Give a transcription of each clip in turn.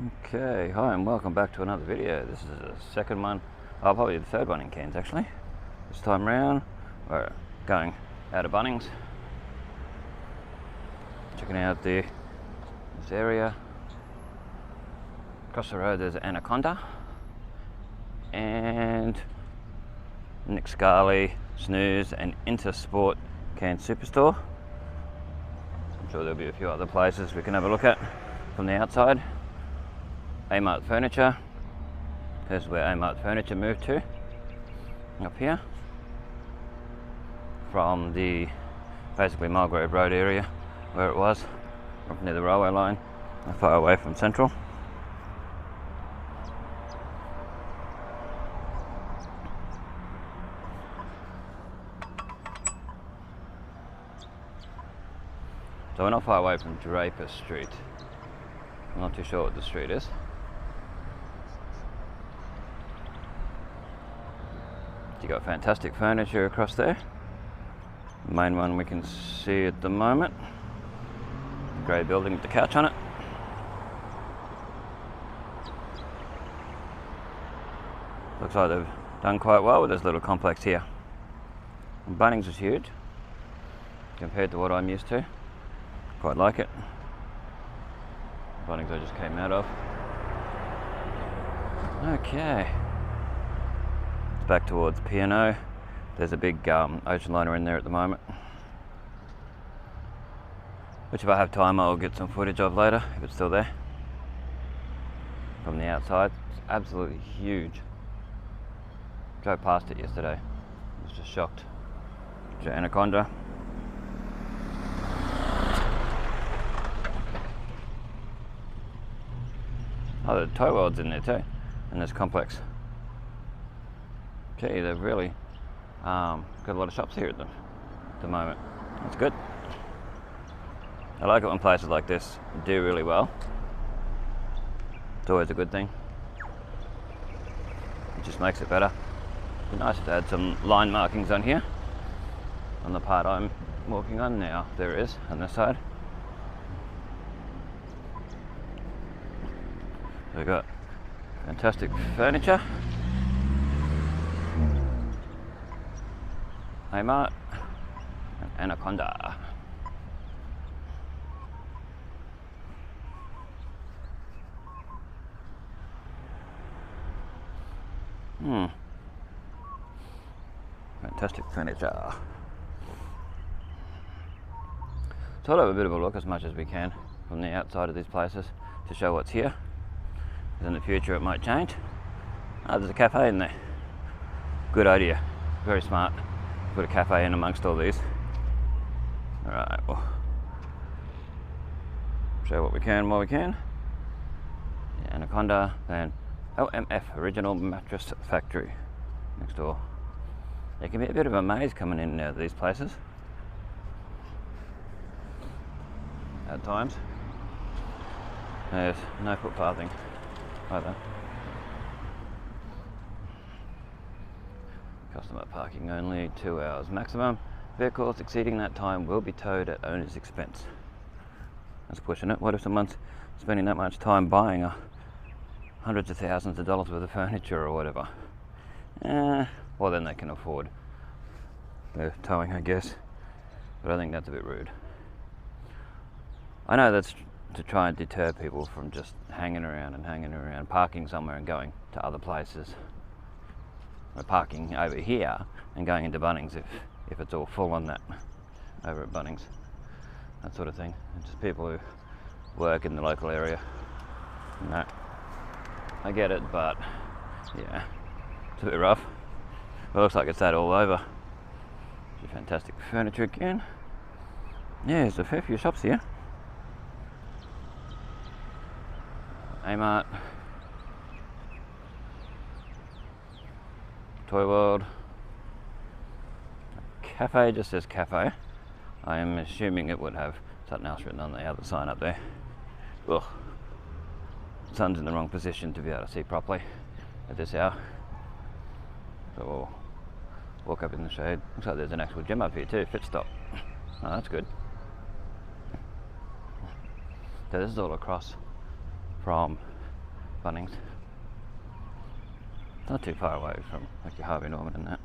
Okay, hi and welcome back to another video. This is the second one, probably the third one in Cairns actually. This time round, we're going out of Bunnings, checking out this area. Across the road there's Anaconda and Nick Scarley, Snooze and Intersport Cairns Superstore. I'm sure there'll be a few other places we can have a look at from the outside. Amart Furniture, here's where Amart Furniture moved to, up here, from the basically Mulgrave Road area where it was, up near the railway line, not far away from Central. So we're not far away from Draper Street. I'm not too sure what the street is. You got fantastic furniture across there. The main one we can see at the moment. Grey building with the couch on it. Looks like they've done quite well with this little complex here. And Bunnings is huge compared to what I'm used to. Quite like it. Bunnings I just came out of. Okay. Back towards P&O. There's a big ocean liner in there at the moment, which if I have time I'll get some footage of later if it's still there. From the outside, it's absolutely huge. Drove past it yesterday, I was just shocked. Anaconda. Oh, the toy world's in there too, in this complex. Okay, they've really got a lot of shops here at the moment. That's good. I like it when places like this do really well. It's always a good thing. It just makes it better. It'd be nice to add some line markings on here, on the part I'm walking on now. There is on this side. We've got fantastic furniture. Amart and Anaconda. Fantastic furniture. So I'll have a bit of a look as much as we can from the outside of these places to show what's here. Because in the future it might change. There's a cafe in there. Good idea. Very smart. Put a cafe in amongst all these. Alright, well, show what we can while we can. Yeah, Anaconda, then OMF, Original Mattress Factory, next door. There can be a bit of a maze coming in and out of these places at times. There's no footpathing either. Customer parking only 2 hours maximum. Vehicles exceeding that time will be towed at owner's expense. That's pushing it. What if someone's spending that much time buying hundreds of thousands of dollars worth of furniture or whatever? Well, then they can afford the towing, I guess. But I think that's a bit rude. I know that's to try and deter people from just hanging around, parking somewhere and going to other places. We're parking over here and going into Bunnings if it's all full on that over at Bunnings, that sort of thing. It's just people who work in the local area. No, I get it, but yeah, it's a bit rough. It looks like it's that all over. Fantastic furniture again. Yeah, there's a fair few shops here. Amart, Toy World, cafe just says cafe. I am assuming it would have something else written on the other sign up there. Ugh. The sun's in the wrong position to be able to see properly at this hour. So we'll walk up in the shade. Looks like there's an actual gym up here too, Fit Stop. Oh, that's good. So this is all across from Bunnings. Not too far away from like your Harvey Norman and that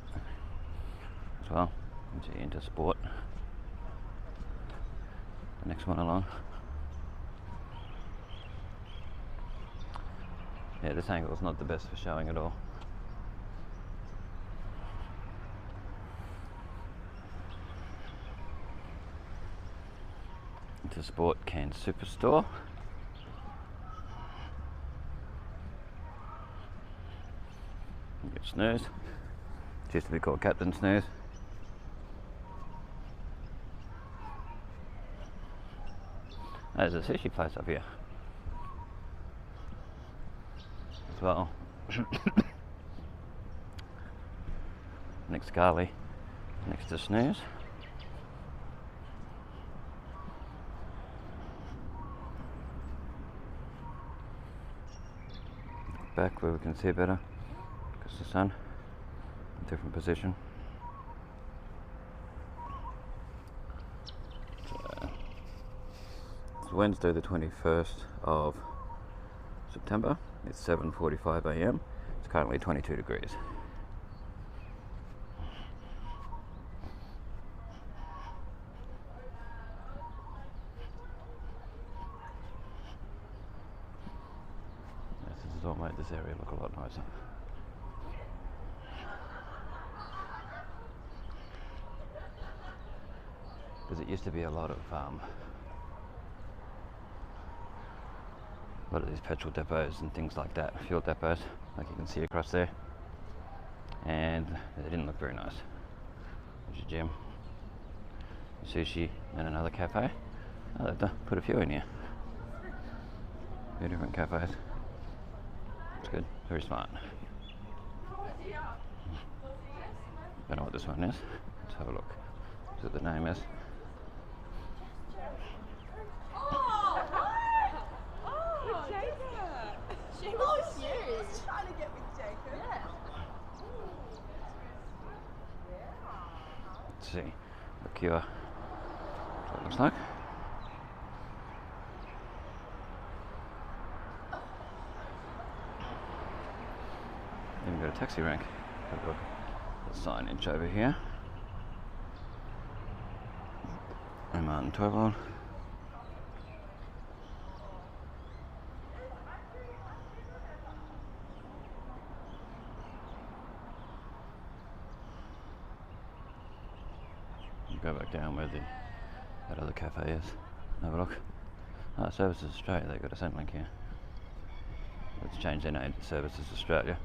as well. Once you're into sport. The next one along. Yeah, this angle is not the best for showing at all. Into Sport Cairns Superstore. Get Snooze. It used to be called Captain Snooze. There's a sushi place up here as well. Next Garley, next to Snooze. Back where we can see better because the sun, different position. It's Wednesday the 21st of September. It's 7:45 a.m. It's currently 22 degrees. This has all made this area look a lot nicer. Because it used to be a lot of these petrol depots and things like that, fuel depots, like you can see across there, and they didn't look very nice. There's your gym, sushi, and another cafe. Oh, they've put a few in here. Few different cafes. It's good, very smart. Don't know what this one is. Let's have a look. See what the name is. Let's see. Look here. That's what it looks like. Even got a taxi rank. Have a look at the signage over here. And Martin Toivold. Go back down where that other cafe is. Have a look. Oh, Services Australia, they've got a Centrelink here. Let's change their name to Services Australia.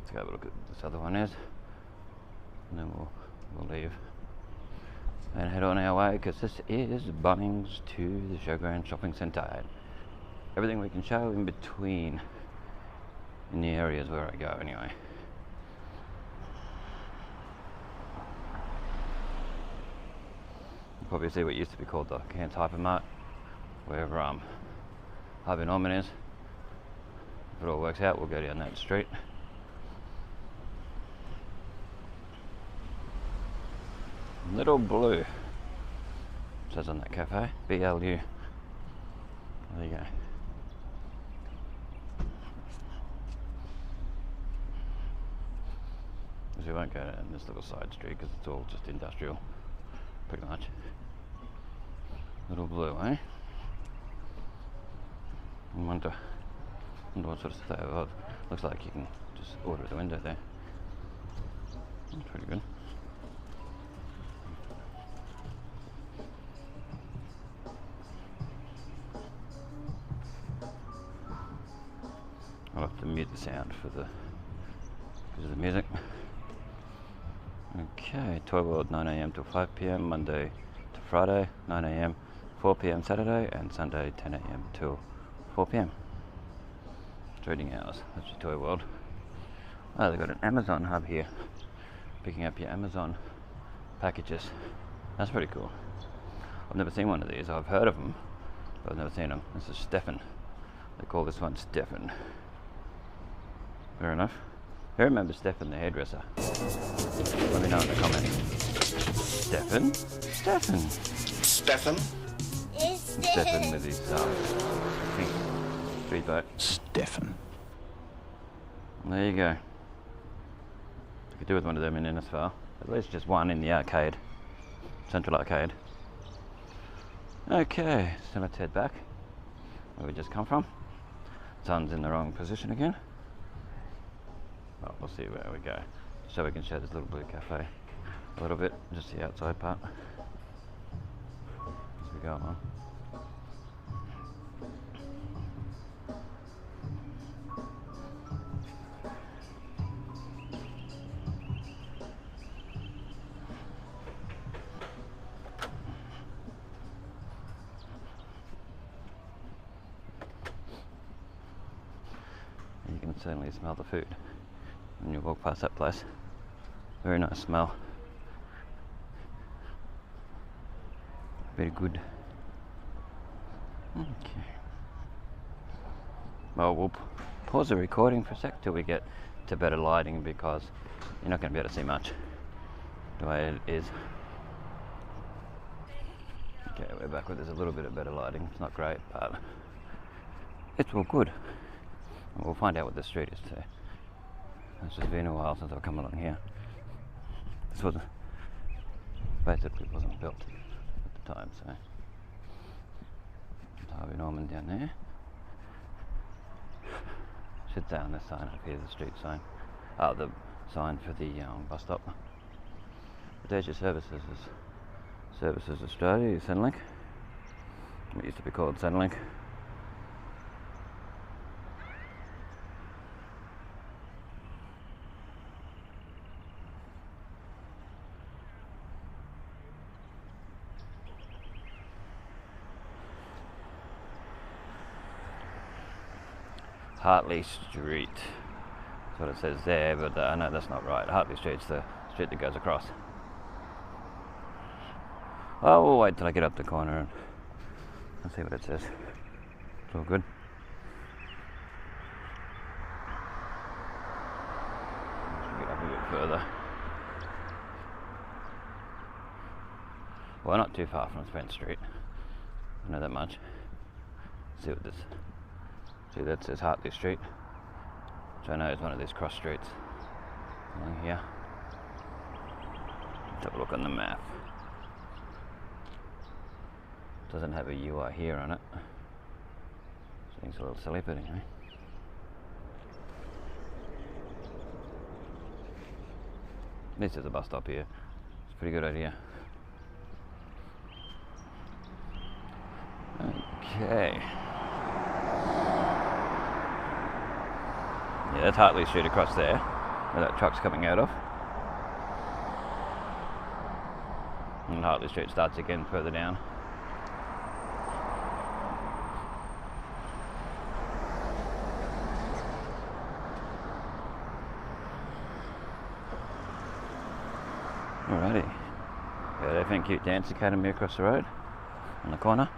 Let's go have a look at what this other one is. And then we'll leave and head on our way, because this is Bunnings to the Showground Shopping Centre. Everything we can show in between in the areas where I go anyway. You'll probably see what used to be called the Cairns Hypermart, wherever Harvey Norman is. If it all works out, we'll go down that street. Little Blue, it says on that cafe, BLU. There you go. Because we won't go down this little side street because it's all just industrial, pretty much. Little Blue, eh? I wonder what sort of stuff they have. Looks like you can just order at the window there. That's pretty good. I'll have to mute the sound because of the music. Okay, 12 9 a.m. till 5 p.m. Monday to Friday, 9 a.m. 4 p.m. Saturday, and Sunday 10 a.m. till 4 p.m. Trading hours. That's your Toy World. Oh, they've got an Amazon hub here, picking up your Amazon packages. That's pretty cool. I've never seen one of these. I've heard of them, but I've never seen them. This is Stefan. They call this one Stefan. Fair enough. Who remembers Stefan the hairdresser? Let me know in the comments. Stefan? Stefan! Stefan? Stefan with his pink speedboat. Stefan. There you go. I could do with one of them in Innisfail. At least just one in the arcade. Central Arcade. Okay, so let's head back where we just come from. Sun's in the wrong position again. Well, we'll see where we go. So we can show this little blue cafe a little bit, just the outside part as we go along. You can certainly smell the food when you walk past that place. Very nice smell. Very good. Okay. Well, we'll pause the recording for a sec till we get to better lighting, because you're not going to be able to see much the way it is. Okay, we're back with there's a little bit of better lighting. It's not great, but it's all good. We'll find out what the street is too. It's just been a while since I've come along here. This basically wasn't built at the time, so Harvey Norman down there. Should say on this sign up here, the street sign. The sign for the bus stop. But there's your services. Services Australia, Centrelink. It used to be called Centrelink. Hartley Street. That's what it says there, but no, that's not right. Hartley Street's the street that goes across. Oh, we'll wait till I get up the corner and see what it says. It's all good. Let's get up a bit further. Well, not too far from Spence Street. I know that much. See what this. See, that says Hartley Street, which I know is one of these cross streets along here. Let's have a look on the map. Doesn't have a UI here on it. Seems a little silly, but anyway. At least there's a bus stop here. It's a pretty good idea. Okay. Yeah, that's Hartley Street across there, where that truck's coming out of. And Hartley Street starts again further down. Alrighty. Got the FN Cute Dance Academy across the road, on the corner.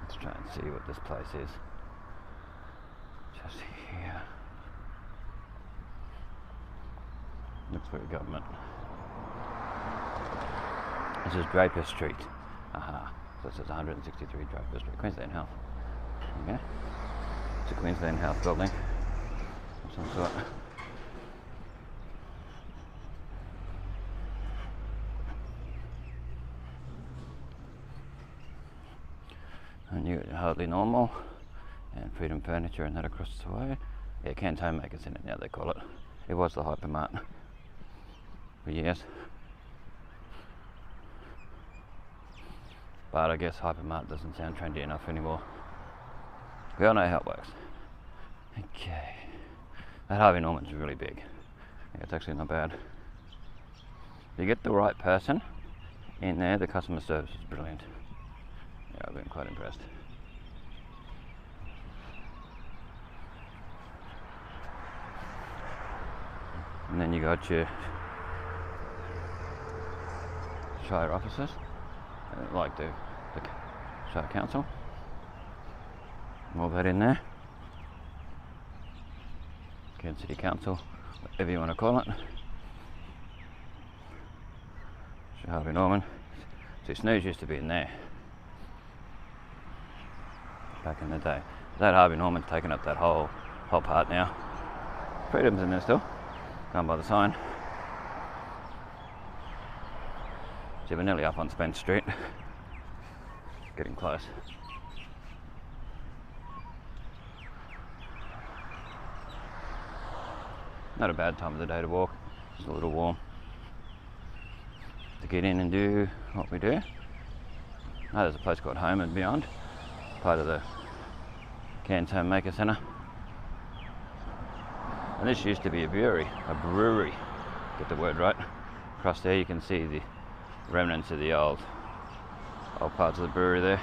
Let's try and see what this place is. Just here. Looks very government. This is Draper Street. Aha. So this is 163 Draper Street, Queensland Health. Okay. It's a Queensland Health building of some sort. And you Hardly Normal and Freedom Furniture and that across the way. Yeah, Cairns Homemakers in it now, they call it. It was the Hypermart for years. But I guess Hypermart doesn't sound trendy enough anymore. We all know how it works. Okay. That Harvey Norman's really big. Yeah, it's actually not bad. If you get the right person in there, the customer service is brilliant. Yeah, I've been quite impressed. And then you got your Shire offices, like the Shire Council. All that in there. Cairns City Council, whatever you want to call it. Harvey Norman. See, Snooze used to be in there back in the day. That Harvey Norman's taken up that whole part now. Freedom's in there still, gone by the sign. See, we're nearly up on Spence Street. Getting close. Not a bad time of the day to walk, just a little warm. To get in and do what we do. Oh, there's a place called Home and Beyond, part of the Cairns Homemaker Centre. And this used to be a brewery, get the word right. Across there you can see the remnants of the old parts of the brewery there.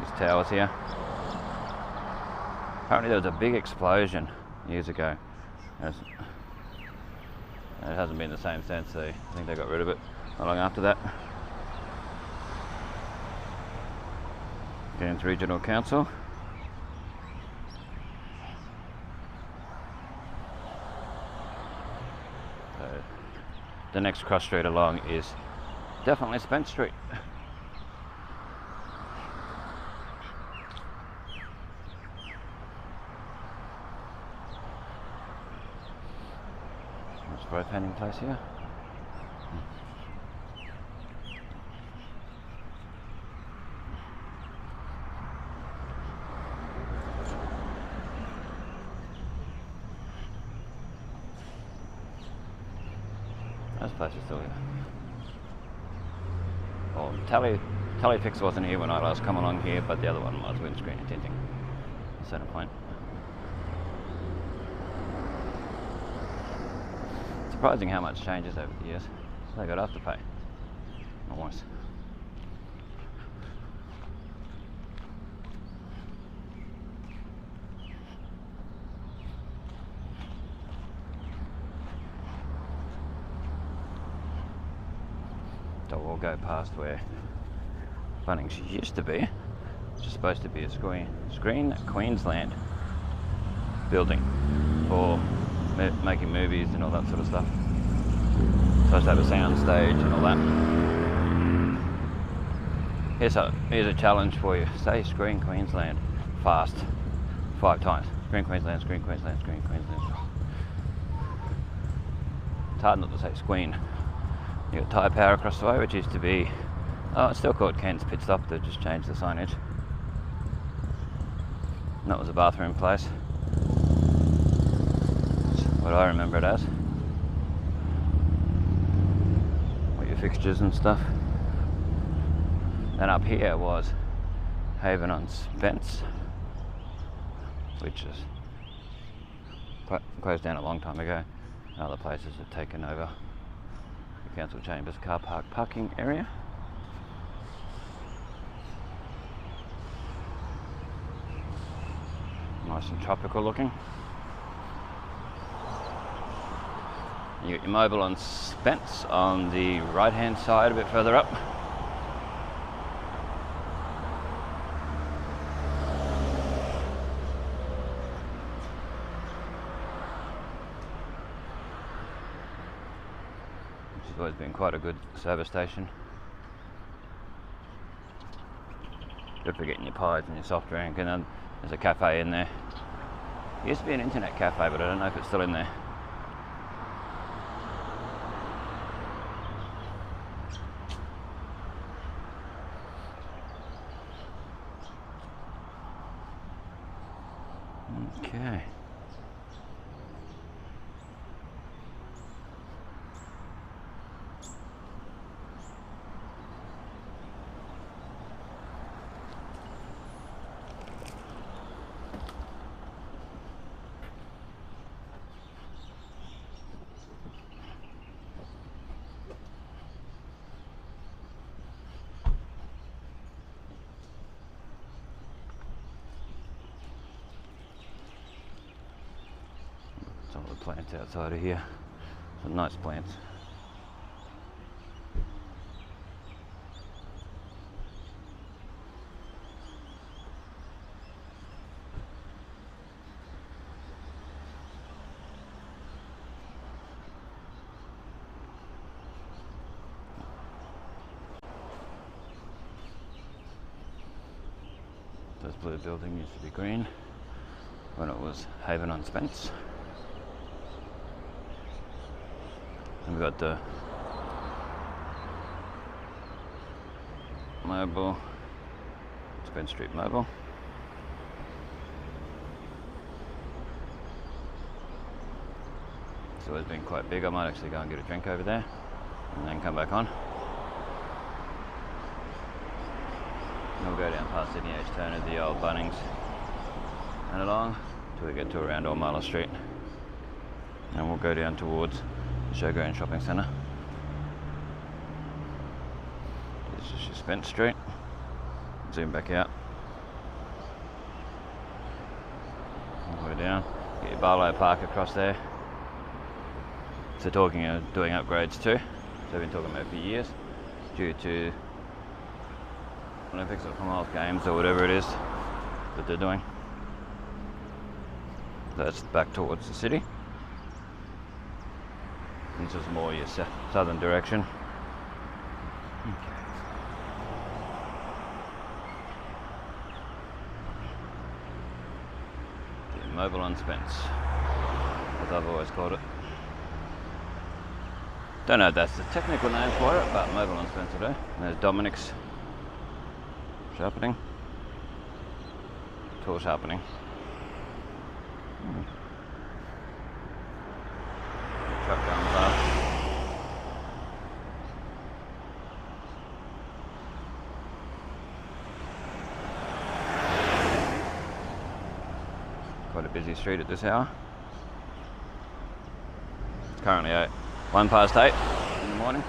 These towers here. Apparently there was a big explosion years ago. And it hasn't been the same since. I think they got rid of it not long after that. Cairns Regional Council. So the next cross street along is definitely Spence Street. Spray painting place here. This place is still here. Oh, Telefix wasn't here when I last come along here, but the other one was windscreen and tinting. Centre point. Surprising how much changes over the years. They got Afterpay. Almost. So we'll go past where Bunnings used to be. Which is supposed to be a screen Queensland building for making movies and all that sort of stuff. Supposed to have a sound stage and all that. Here's a challenge for you. Say Screen Queensland fast 5 times. Screen Queensland, Screen Queensland, Screen Queensland. It's hard not to say Squeen. You got Tyre Power across the way, which used to be, oh, it's still called Cairns Pit Stop. They've just changed the signage. And that was a bathroom place. What I remember it as. All your fixtures and stuff. Then up here was Haven on Spence, which is closed down a long time ago. Other places have taken over the council chambers car park parking area. Nice and tropical looking. You got your mobile on Spence on the right hand side a bit further up. Which has always been quite a good service station. Good for getting your pies and your soft drink, and then there's a cafe in there. It used to be an internet cafe, but I don't know if it's still in there. Okay. plants outside of here. Some nice plants. This blue building used to be green when it was Haven on Spence. And we've got the mobile, Spence Street mobile. It's always been quite big. I might actually go and get a drink over there and then come back on. And we'll go down past Sydney H. Turner, the old Bunnings, and along till we get to around Ormala Street. And we'll go down towards the Showground Shopping Centre. This is your Spence Street. Zoom back out. All the way down. Get your Barlow Park across there. So talking of doing upgrades too. So I've been talking about it for years due to Olympics or Commonwealth Games or whatever it is that they're doing. That's back towards the city. This is more your southern direction. The mobile on Spence, as I've always called it. Don't know if that's the technical name for it, but mobile on Spence today. There's Dominic's sharpening, tool sharpening. Truck going past. Quite a busy street at this hour. It's currently 8 in the morning.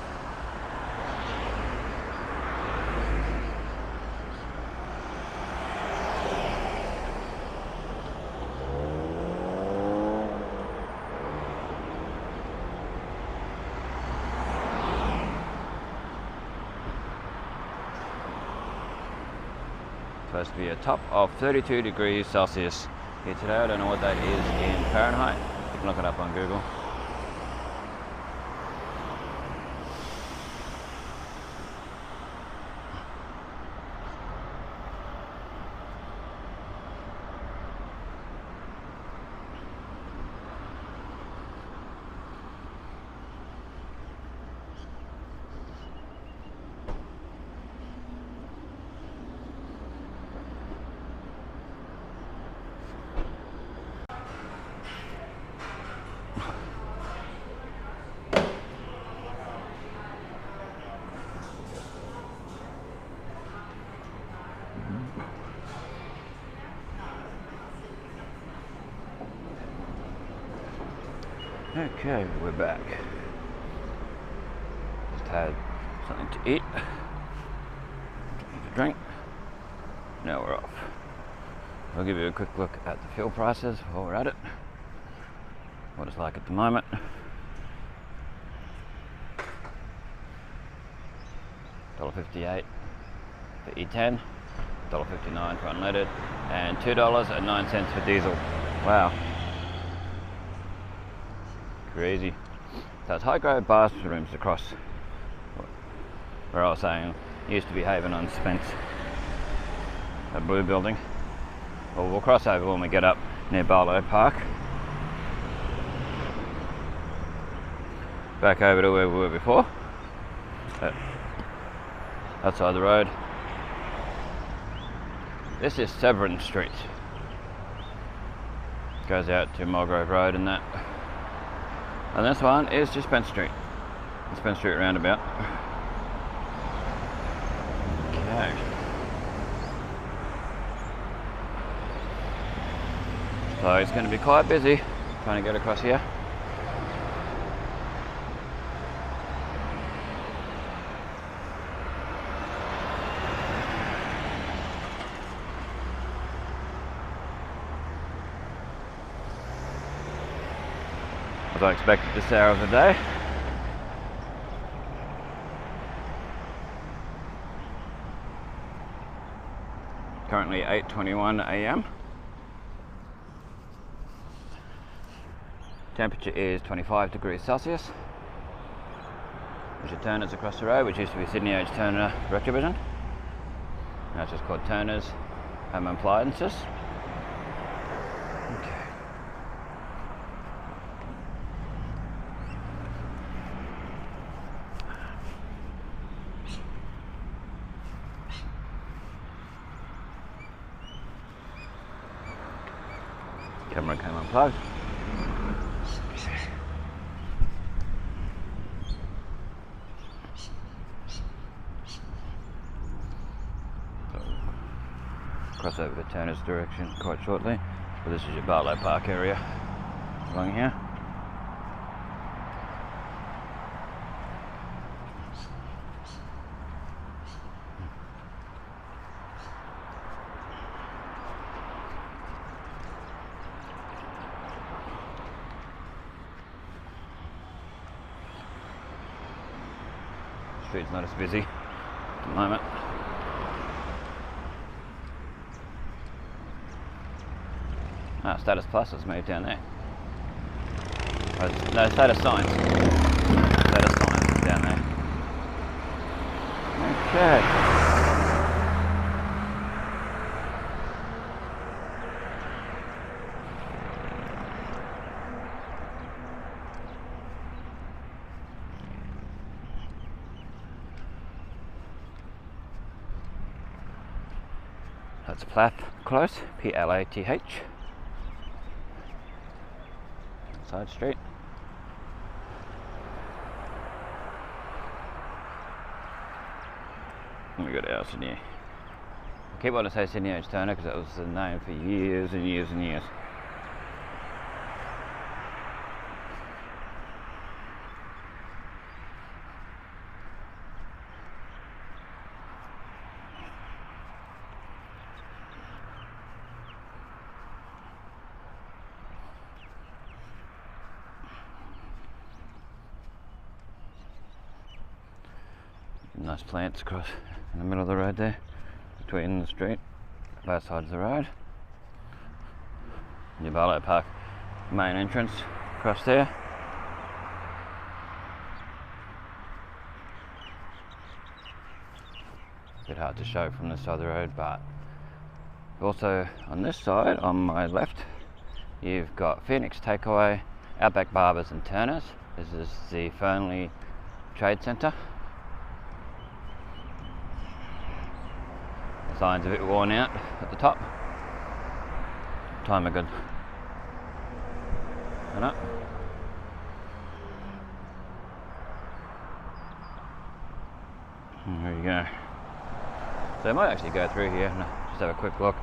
Supposed to be a top of 32 degrees Celsius here today. I don't know what that is in Fahrenheit. You can look it up on Google. Okay, we're back. Just had something to eat, something to drink. Now we're off. I'll give you a quick look at the fuel prices while we're at it. What it's like at the moment. $1.58 for E10, $1.59 for unleaded, and $2.09 for diesel. Wow. Crazy. So it's high grade bathrooms across where I was saying used to be Haven on Spence, that blue building. Well, we'll cross over when we get up near Barlow Park. Back over to where we were before, outside the road. This is Severance Street. Goes out to Mulgrove Road and that. And this one is just Spence Street. Spence Street roundabout. Okay. So it's going to be quite busy trying to get across here. as I expected this hour of the day. Currently 8:21 AM. Temperature is 25 degrees Celsius. There's your Turners across the road, which used to be Sydney H. Turner Direct Division. Now it's just called Turners Home Appliances. Okay. Camera came unplugged. Cross over to Turner's direction quite shortly. But this is your Barlow Park area along here. Street's not as busy at the moment. Ah, Status Plus has moved down there. Oh, no, Status Signs. Status Signs is down there. Okay. That's Plath Close, Plath. Side street. And we got our Sydney. I keep wanting to say Sydney H. Turner because that was the name for years and years and years. Nice plants across in the middle of the road there, between the street, both sides of the road. Your Barlow Park main entrance across there. A bit hard to show from this side of the road, but also on this side, on my left, you've got Phoenix Takeaway, Outback Barbers and Turners. This is the Fernley Trade Centre. Sign's a bit worn out at the top. Time a good and up. And there you go. So I might actually go through here and just have a quick look,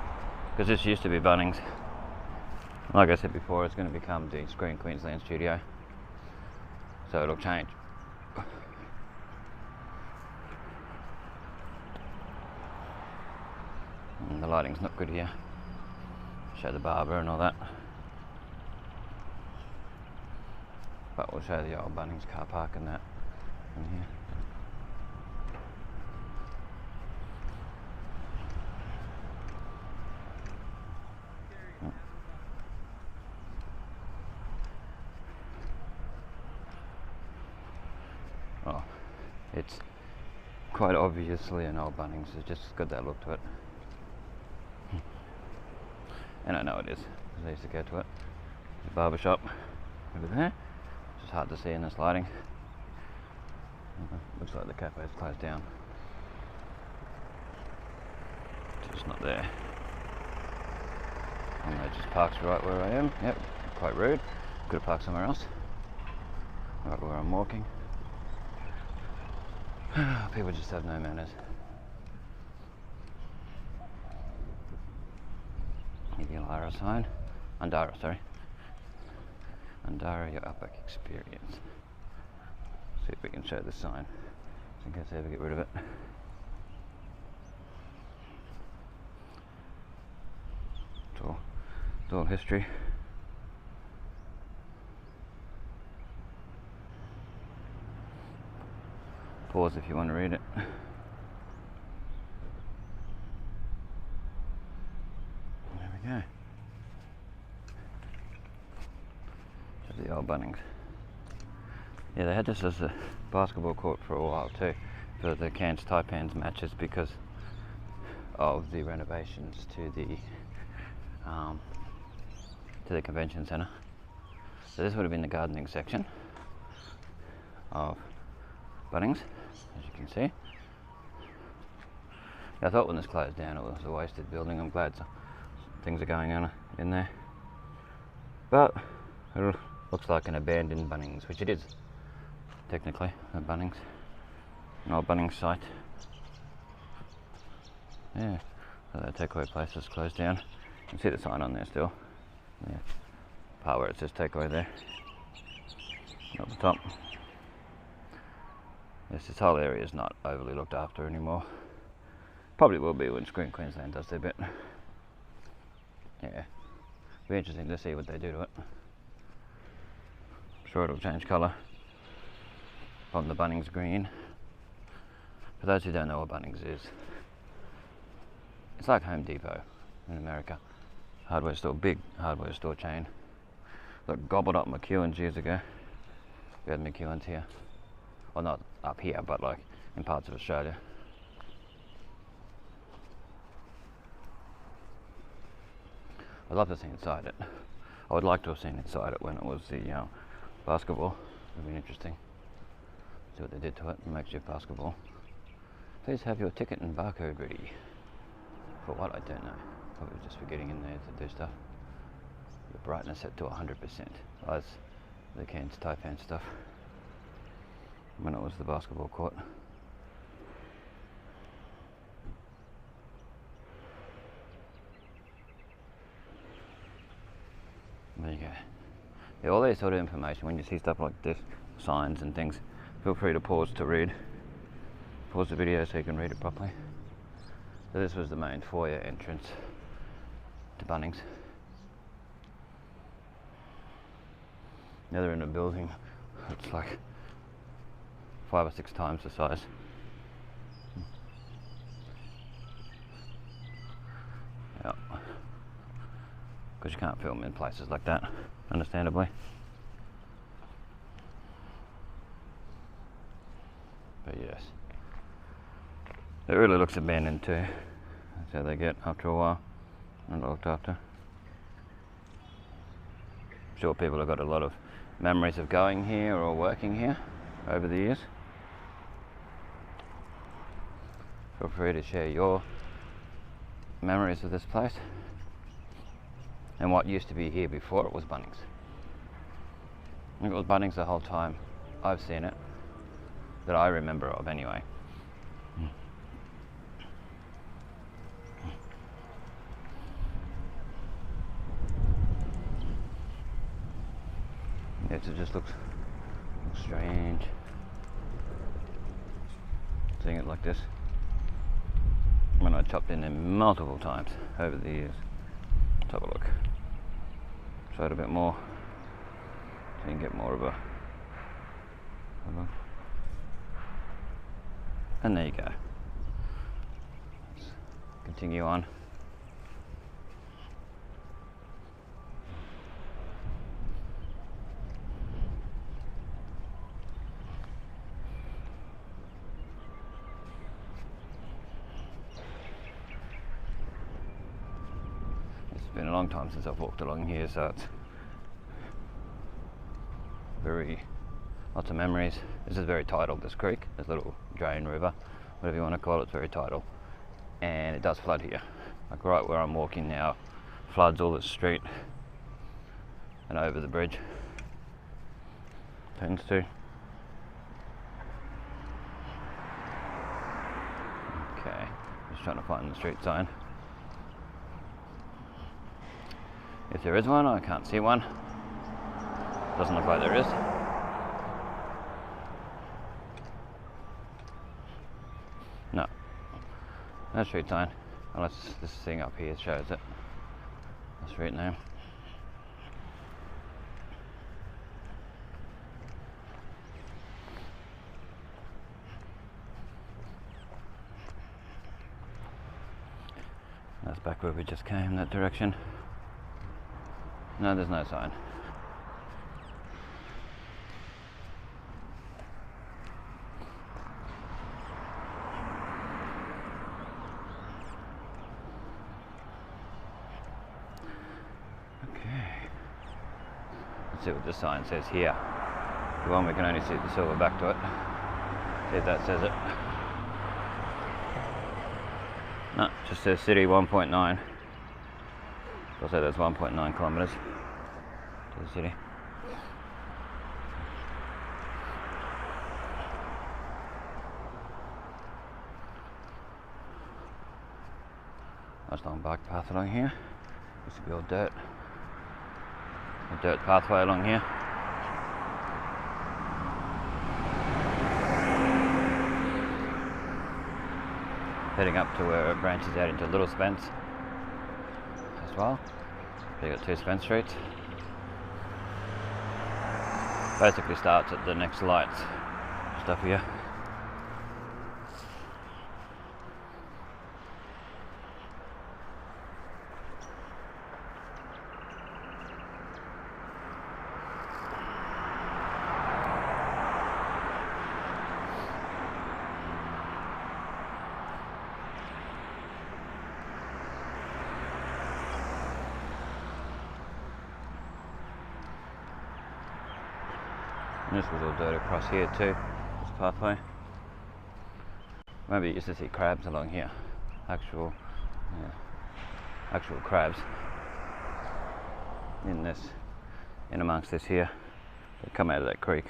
because this used to be Bunnings. Like I said before, it's going to become the Screen Queensland studio, so it'll change. And the lighting's not good here. Show the barber and all that. But we'll show the old Bunnings car park and that in here. Oh, it's quite obviously an old Bunnings. It's just got that look to it. And I know it is, because I used to go to it. The barber shop over there. It's just hard to see in this lighting. Looks like the cafe's closed down. It's just not there. And it just parks right where I am. Yep, quite rude. Could have parked somewhere else. Right where I'm walking. People just have no manners. The Alara sign. Andara, sorry. Andara, your Outback experience. See if we can show the sign. In case I ever get rid of it. It's all history. Pause if you want to read it. There we go. Just the old Bunnings. Yeah, they had this as a basketball court for a while too, for the Cairns Taipans matches, because of the renovations to the convention centre. So this would have been the gardening section of Bunnings, as you can see. I thought when this closed down it was a wasted building. I'm glad things are going on in there. But it looks like an abandoned Bunnings, which it is, technically, a Bunnings. An old Bunnings site. Yeah, so the takeaway place is closed down. You can see the sign on there still. Yeah, part where it says takeaway there. Up the top. Yes, this whole area is not overly looked after anymore. Probably will be when Queensland does their bit. Yeah, be interesting to see what they do to it. I'm sure it'll change colour from the Bunnings green. For those who don't know what Bunnings is, it's like Home Depot in America. Hardware store, big hardware store chain. Got gobbled up McEwen's years ago. We had McEwen's here. Well, not up here, but like in parts of Australia. I'd love to see inside it. I would like to have seen inside it when it was the basketball. It would have been interesting. See what they did to it, makeshift basketball. Please have your ticket and barcode ready. For what, I don't know. Probably just for getting in there to do stuff. The brightness set to 100%. As the Cairns Taipan stuff. When it was the basketball court. There you go. Yeah, all this sort of information, when you see stuff like this, signs and things, feel free to pause to read. Pause the video so you can read it properly. So this was the main foyer entrance to Bunnings. Now they're in a building that's like 5 or 6 times the size. Yeah. Because you can't film in places like that, understandably. But yes. It really looks abandoned too. That's how they get after a while. Not looked after. I'm sure people have got a lot of memories of going here or working here over the years. Feel free to share your memories of this place and what used to be here before it was Bunnings. I think it was Bunnings the whole time I've seen it, that I remember of anyway. It just looks strange seeing it like this when I chopped in there multiple times over the years. Let's have a look. Show it a bit more so you can get more of a look. And there you go. Let's continue on. It's been a long time since I've walked along here, so it's lots of memories. This is very tidal, this creek, this little drain river, whatever you want to call it, it's very tidal. And it does flood here. Like right where I'm walking now, floods all the street and over the bridge. Tends to. Okay, just trying to find the street sign. If there is one, I can't see one. Doesn't look like there is. No. No street sign. Unless this thing up here shows it. The street name. That's back where we just came, that direction. No, there's no sign. See what the sign says here. The one we can only see the silver back to it. See if that says it. No, it just says city 1.9. I'll say that's 1.9 kilometres to the city. Nice long bike path along here. Used to be all dirt. A dirt pathway along here. Heading up to where it branches out into Little Spence as well. So you got 2 Spence Streets. Basically starts at the next lights stuff here. And this was all dirt across here too, this pathway. Maybe you used to see crabs along here. Actual crabs in amongst this here. They come out of that creek.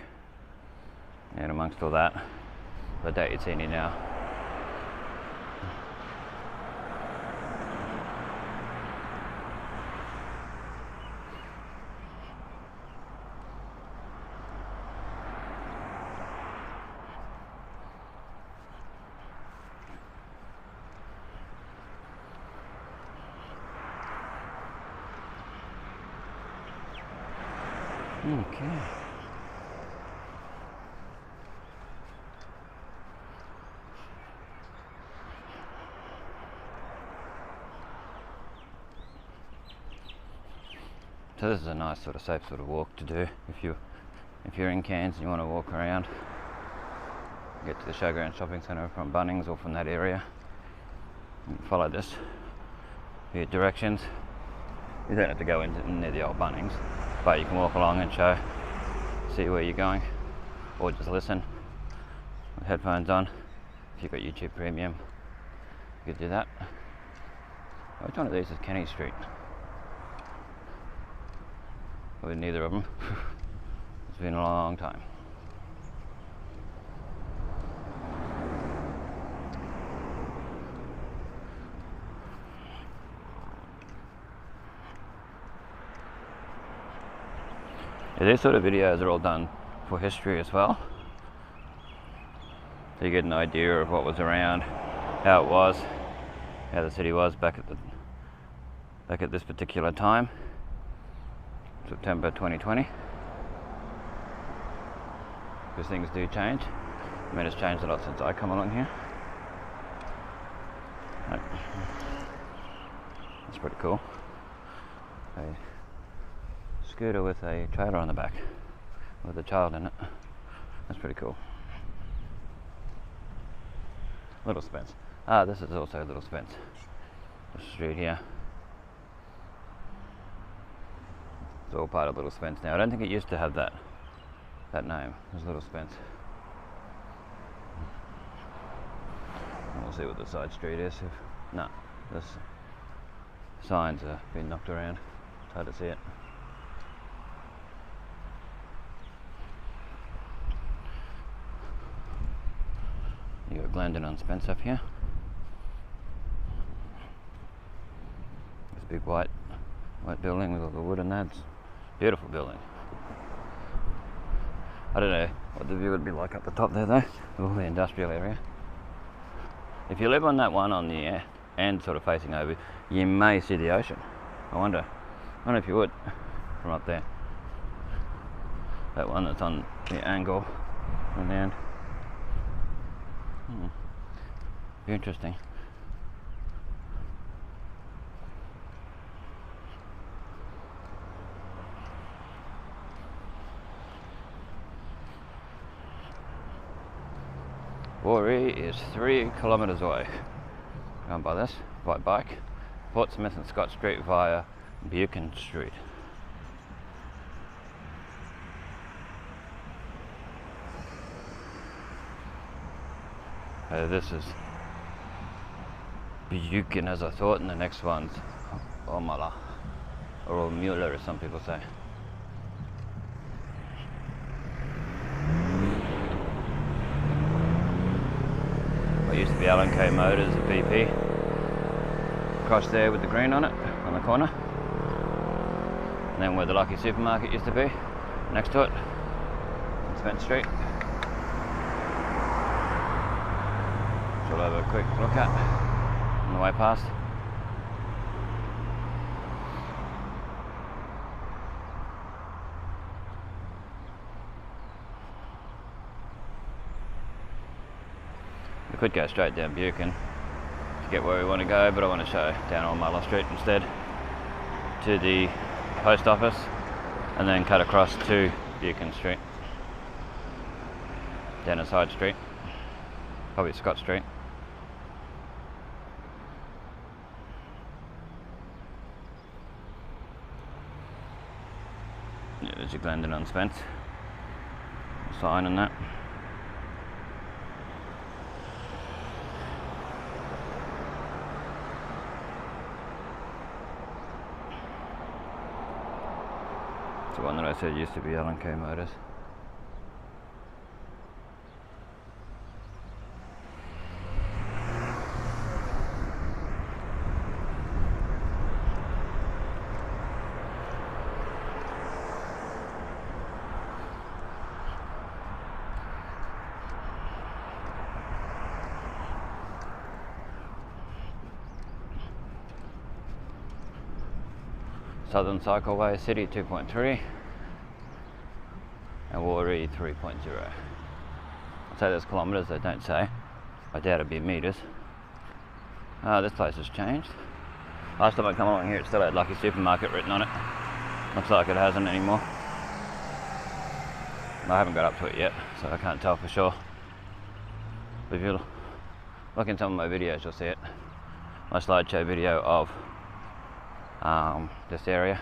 And amongst all that, I doubt you'd see any now. Okay. So this is a nice sort of safe sort of walk to do if you're in Cairns and you want to walk around, get to the Showground shopping centre from Bunnings or from that area. And follow this. Your directions. You don't have to go into near the old Bunnings, but you can walk along and see where you're going, or just listen with headphones on. If you've got YouTube Premium, you could do that. Which one of these is Kenny Street? Well, neither of them. It's been a long time. Yeah, these sort of videos are all done for history as well. So you get an idea of what was around, how it was, how the city was back at this particular time, September 2020. Because things do change. I mean, it's changed a lot since I come along here. That's pretty cool. Scooter with a trailer on the back with a child in it. That's pretty cool. Little Spence. Ah, this is also Little Spence. The street here. It's all part of Little Spence now. I don't think it used to have that name. It was Little Spence. And we'll see what the side street is. No, this signs have been knocked around. It's hard to see it. You got Glendon on Spence up here. This big white building with all the wood and that. Beautiful building. I don't know what the view would be like up the top there though, with all the industrial area. If you live on that one on the end sort of facing over, you may see the ocean. I wonder if you would from up there. That one that's on the angle on the end. Be interesting. Wally is 3 kilometres away. Going by this, by bike. Portsmouth and Scott Street via Buchan Street. This is Buchan as I thought, and the next one's Omala, or Mueller as some people say. What used to be L&K Motors, BP. Across there with the green on it, on the corner. And then where the Lucky Supermarket used to be, next to it, Spence Street. Which we'll have a quick look at on the way past. We could go straight down Buchan to get where we want to go, but I want to show down on Muller Street instead to the post office and then cut across to Buchan Street, down a side street, probably Scott Street. Yeah, there's your Glendon on Spence sign and that. It's the one that I said used to be L&K Motors. Southern Cycleway City 2.3 and Wally 3.0. I'd say there's kilometres, they don't say. I doubt it'd be meters. This place has changed. Last time I come along here it still had Lucky Supermarket written on it. Looks like it hasn't anymore. I haven't got up to it yet, so I can't tell for sure. But if you look in some of my videos you'll see it. My slideshow video of this area.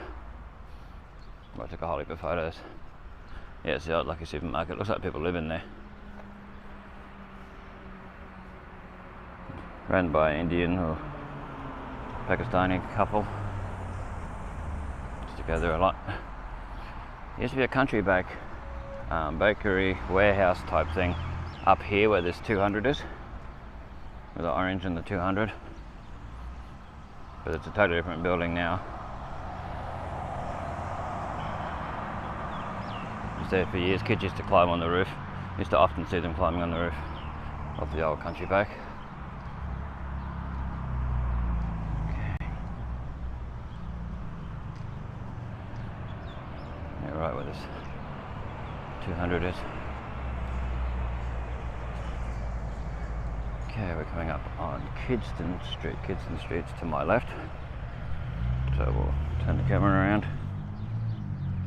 I took a whole heap of photos. Yeah, it's the old Lucky Supermarket. Looks like people live in there. Run by an Indian or Pakistani couple. Used to go there a lot. There used to be a country bakery warehouse type thing up here where this 200 is, with the orange and the 200. But it's a totally different building now. It was there for years. Kids used to climb on the roof. Used to often see them climbing on the roof of the old country bake. Okay. Yeah, right where this 200 is. Okay, we're coming up on Kidston Street. Kidston Street's to my left. So we'll turn the camera around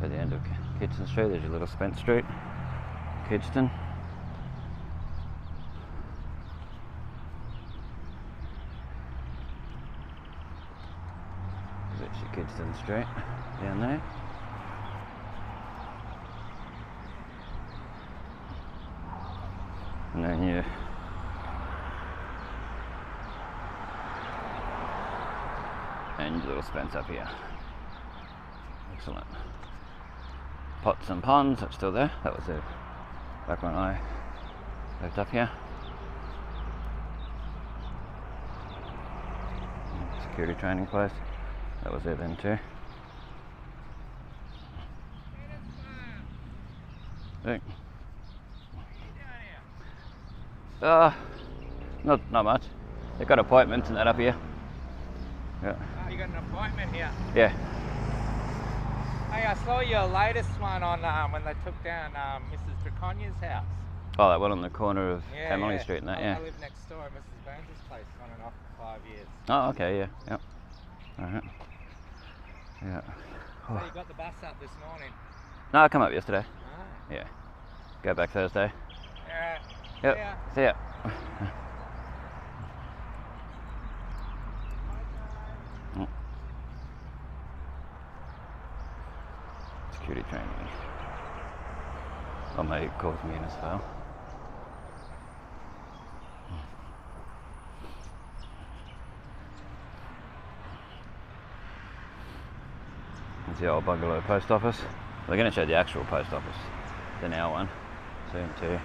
to the end of Kidston Street. There's your little Spence Street, Kidston. There's your Kidston Street down there. And then you and your little Spence up here. Excellent. Pots and ponds, that's still there. That was there back when I lived up here. Security training place. That was there then too. Hey. Not much. They've got appointments and that up here. Yeah. Oh, you got an appointment here? Yeah. Hey, I saw your latest one on when they took down Mrs. Draconya's house. Oh, that one on the corner of Fernley yeah. Street and that, I yeah. live next door at Mrs. Burns' place on and off for 5 years. Oh, okay, yeah, yep. Alright. Yeah. So you got the bus up this morning? No, I come up yesterday. Oh. Yeah. Go back Thursday. Yeah. Yep. Yeah. See ya. Security training. Oh, mate, it calls me Innisfail. It's the old bungalow post office. We're going to show the actual post office, the now one, soon too.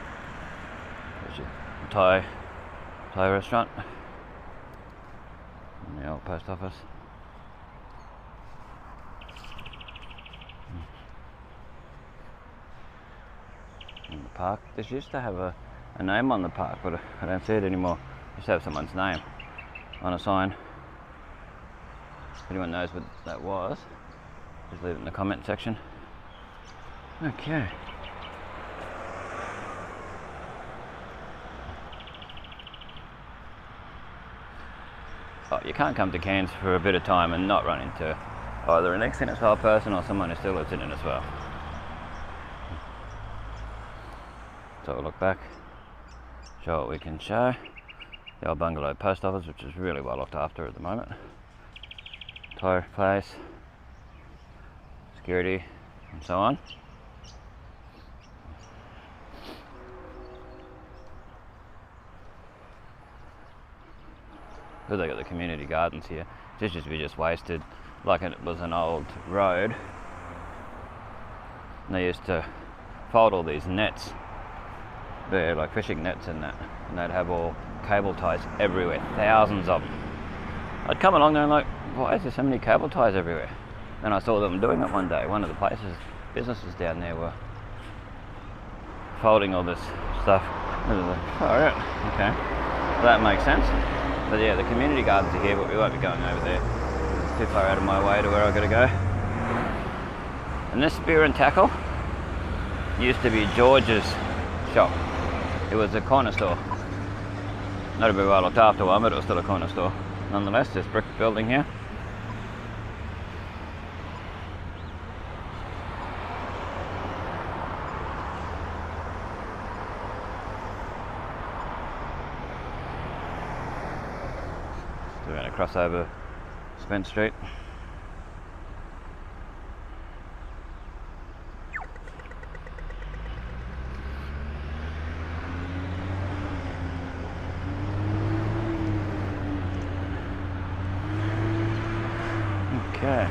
There's your Thai restaurant, and the old post office. In the park. This used to have a name on the park, but I don't see it anymore. It used to have someone's name on a sign. If anyone knows what that was, just leave it in the comment section. Okay. Oh, you can't come to Cairns for a bit of time and not run into either an ex-Innisfail person or someone who still lives in Innisfail. So we'll look back, show what we can show. The old bungalow post office, which is really well looked after at the moment. Toy place, security, and so on. Because they got the community gardens here. This used to be just wasted, like it was an old road. And they used to fold all these nets. They're like fishing nets and that, and they'd have all cable ties everywhere, thousands of them. I'd come along there and like, why is there so many cable ties everywhere? Then I saw them doing it one day. One of the businesses down there were folding all this stuff. I was like, all right, okay, well, that makes sense. But yeah, the community gardens are here, but we won't be going over there. It's too far out of my way to where I've got to go. And this Spear and Tackle used to be George's shop. It was a corner store. Not a very well looked after one, but it was still a corner store. Nonetheless, this brick building here. So we're going to cross over Spence Street. Okay.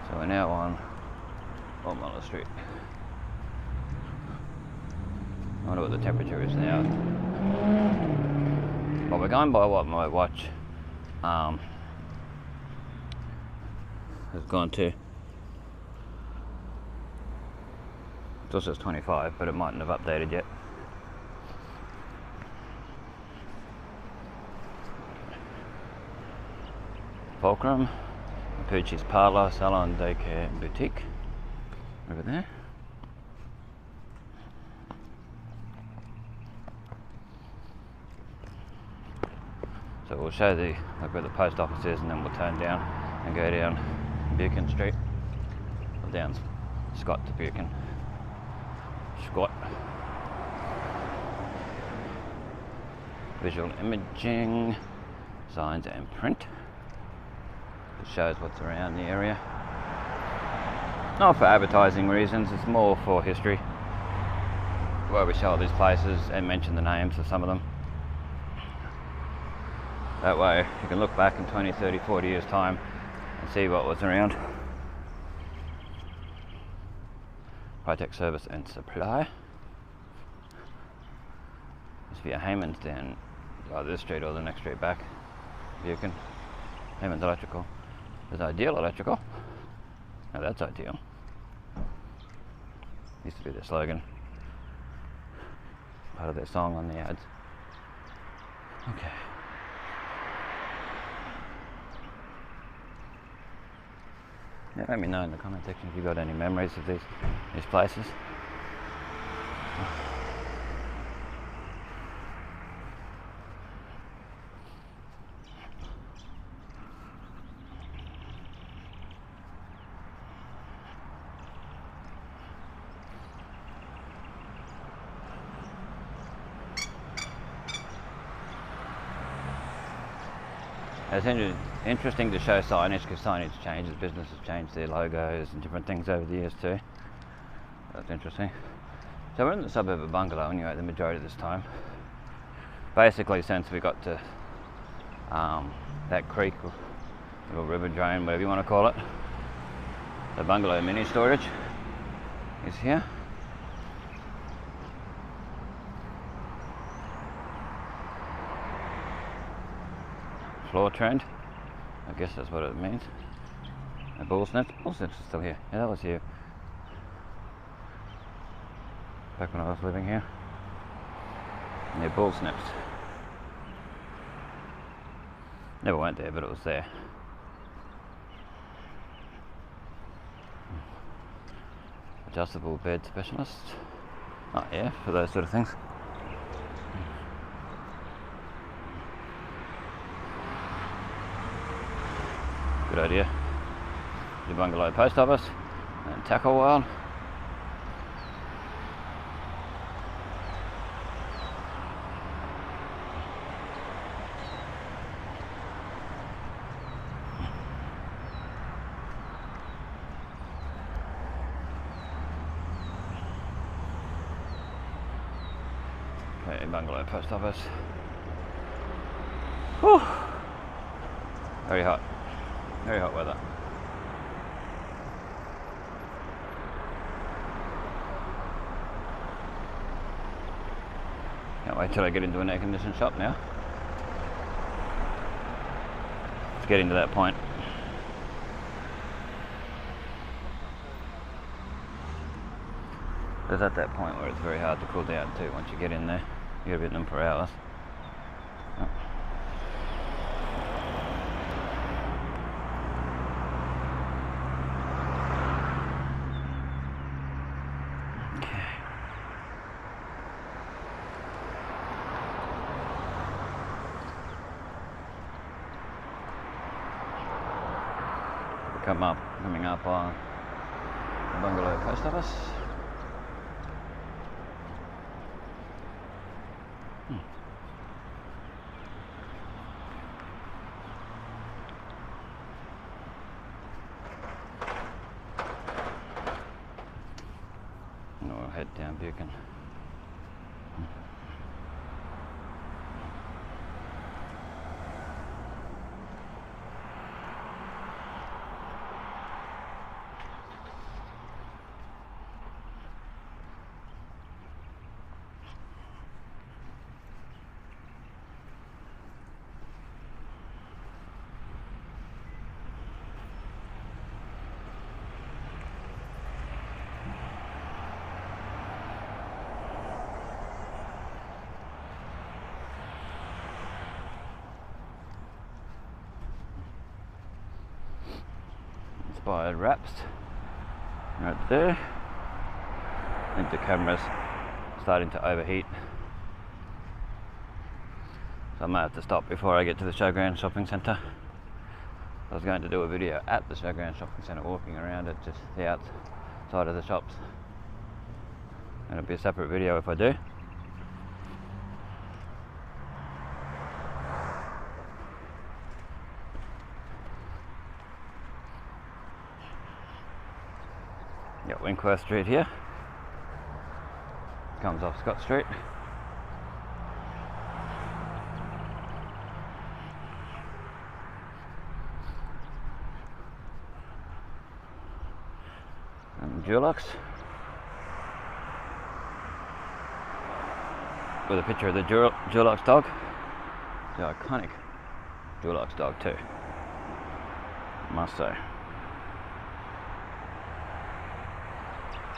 So we're now on Wally Street. I wonder what the temperature is now. Well, we're going by what my watch has gone to. It still says 25, but it mightn't have updated yet. Fulcrum, Poochie's Parlour, Salon, Daycare and Boutique over there. So we'll show like where the post office is, and then we'll turn down and go down Buchan Street, or down Scott to Buchan. Scott. Visual imaging, signs and print. It shows what's around the area. Not for advertising reasons, it's more for history, where we show all these places and mention the names of some of them. That way you can look back in 20, 30, 40 years time and see what was around. Project Service and Supply. Must be a Hayman's down either this street or the next street back. Buchan. Hayman's Electrical. There's Ideal Electrical. Now that's Ideal. Used to be their slogan. Part of their song on the ads. Okay. Yeah, let me know in the comment section if you've got any memories of these places. It's interesting to show signage because signage changes, businesses change their logos and different things over the years too. That's interesting. So we're in the suburb of Bungalow anyway, the majority of this time. Basically since we got to that creek, or little river drain, whatever you want to call it. The Bungalow mini storage is here. Floor trend, I guess that's what it means. The bull's nest is still here. Yeah, that was here back when I was living here. And yeah, bull's nest. Never went there, but it was there. Adjustable bed specialist. Oh yeah, for those sort of things. Good idea. The Bungalow post office and tackle wild. Okay, Bungalow post office. Whew. Very hot. Very hot weather. Can't wait till I get into an air conditioned shop now. It's getting to that point. It's at that point where it's very hard to cool down too once you get in there. You gotta be in them for hours. Oh. Coming up on the Bungalow post office. And we'll head down Buchan. Inspired wraps right there. I think the camera's starting to overheat, so I might have to stop before I get to the Showground shopping centre. I was going to do a video at the Showground shopping centre, walking around it, just the outside of the shops, and it'll be a separate video if I do. Got Winkworth Street here, comes off Scott Street. And Dulux, with a picture of the Dulux dog, the iconic Dulux dog too, must say.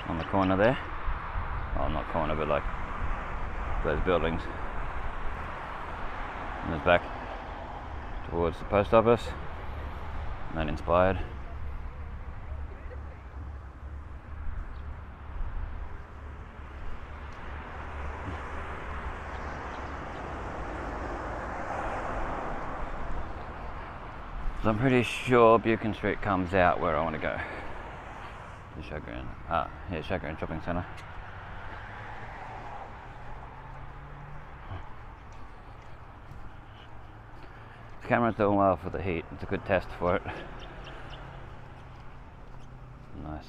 On the corner there, well, not corner, but like those buildings, and it's back towards the post office, and then Inspired. So I'm pretty sure Buchan Street comes out where I want to go. The Showground. Yeah, Showground Shopping Centre. camera's doing well for the heat. It's a good test for it. Nice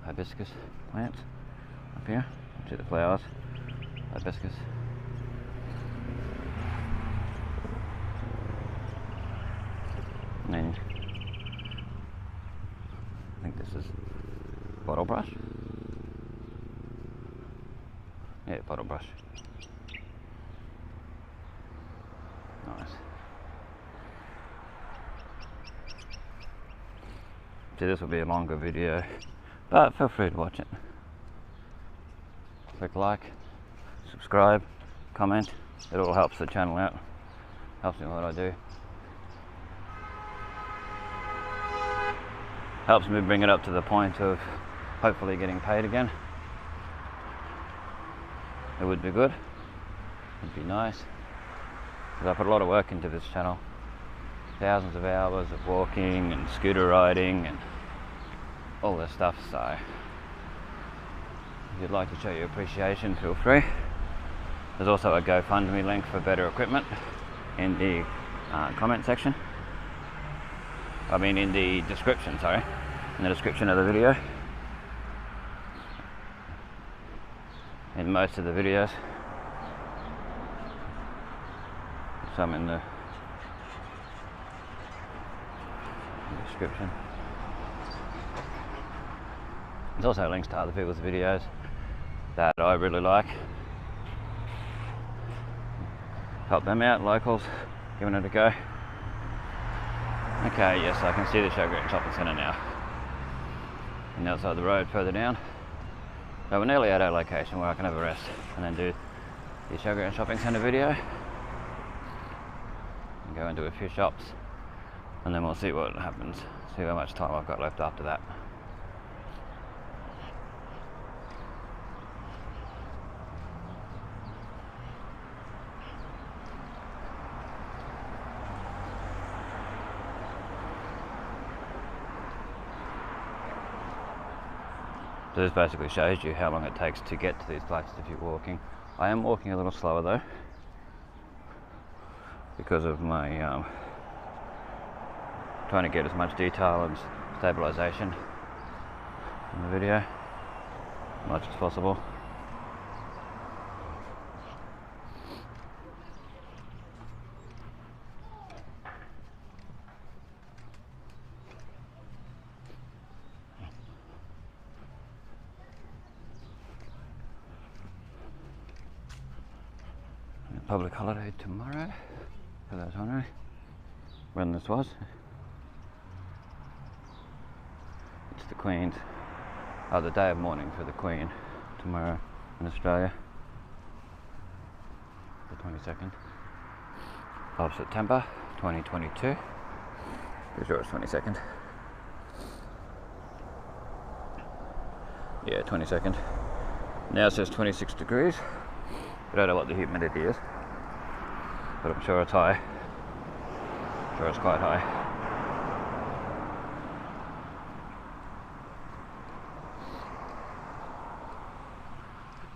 hibiscus plants up here. See the flowers. Hibiscus. And then I think this is bottle brush. Yeah, bottle brush. Nice. See, this will be a longer video, but feel free to watch it. Click like, subscribe, comment. It all helps the channel out. Helps me in what I do. Helps me bring it up to the point of hopefully getting paid again. It would be good. It'd be nice. Because I put a lot of work into this channel. Thousands of hours of walking and scooter riding and all this stuff. So if you'd like to show your appreciation, feel free. There's also a GoFundMe link for better equipment in the comment section. I mean in the description, sorry. In the description of the video. In most of the videos. Some in the description. There's also links to other people's videos that I really like. Help them out, locals, giving it a go. Okay, yes, I can see the Showground shopping centre now. And outside the road further down. So we're nearly at our location where I can have a rest and then do the Showground shopping centre video. And go into a few shops and then we'll see what happens. See how much time I've got left after that. So this basically shows you how long it takes to get to these places if you're walking. I am walking a little slower though, because of my trying to get as much detail and stabilisation in the video, as much as possible. Public holiday tomorrow, for those wondering when this was. It's the Queen's, the day of mourning for the Queen tomorrow in Australia, the 22nd of September 2022. Pretty sure it's 22nd. Yeah, 22nd. Now it says 26 degrees. I don't know what the humidity is, but I'm sure it's high. I'm sure it's quite high.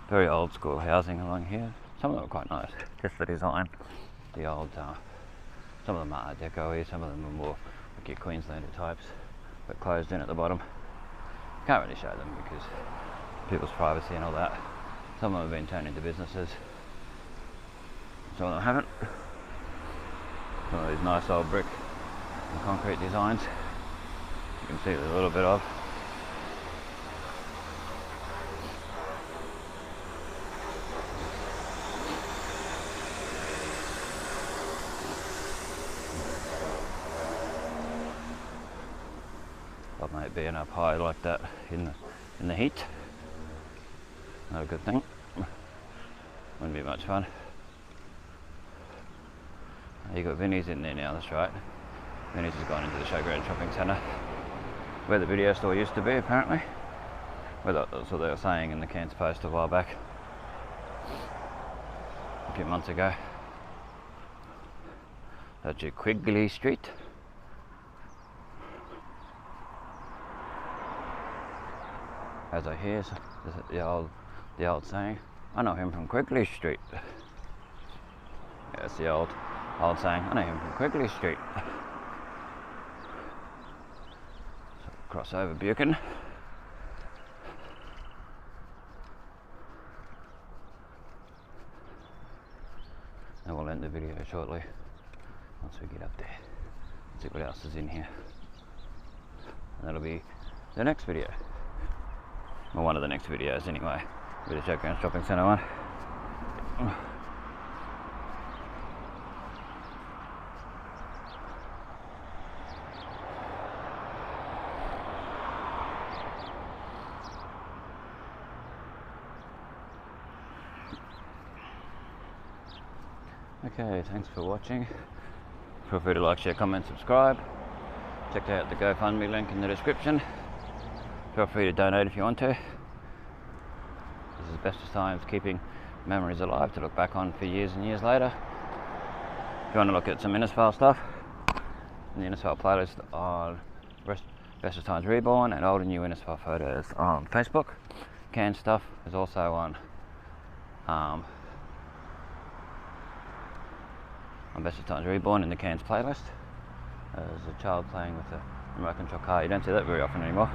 Very old school housing along here. Some of them are quite nice, just the design. The old, some of them are Art Deco-y, some of them are more like your Queenslander types, but closed in at the bottom. Can't really show them because people's privacy and all that. Some of them have been turned into businesses. Some of them haven't. Some of these nice old brick and concrete designs. You can see there's a little bit of. But mate, being up high like that in the heat, not a good thing. Wouldn't be much fun. You got Vinnie's in there now, that's right. Vinnie's has gone into the Showground shopping centre, where the video store used to be apparently. Well, that's what they were saying in the Cairns Post a while back. A few months ago. That's your Quigley Street. As I hear, so is it the old saying? I know him from Quigley Street. Yeah, it's the old Old saying, I know him from Quigley Street. So cross over Buchan. And we'll end the video shortly once we get up there. See what else is in here. And that'll be the next video. Well, one of the next videos anyway. With the Showground Shopping Centre one. Okay, thanks for watching. Feel free to like, share, comment, subscribe. Check out the GoFundMe link in the description. Feel free to donate if you want to. This is Bestestimes, keeping memories alive to look back on for years and years later. If you want to look at some Innisfail stuff, in the Innisfail playlist on Bestestimes Reborn and old and new Innisfail photos on Facebook. Cairns stuff is also on Bestestimes Reborn in the Cairns playlist. There's a child playing with a remote control car. You don't see that very often anymore.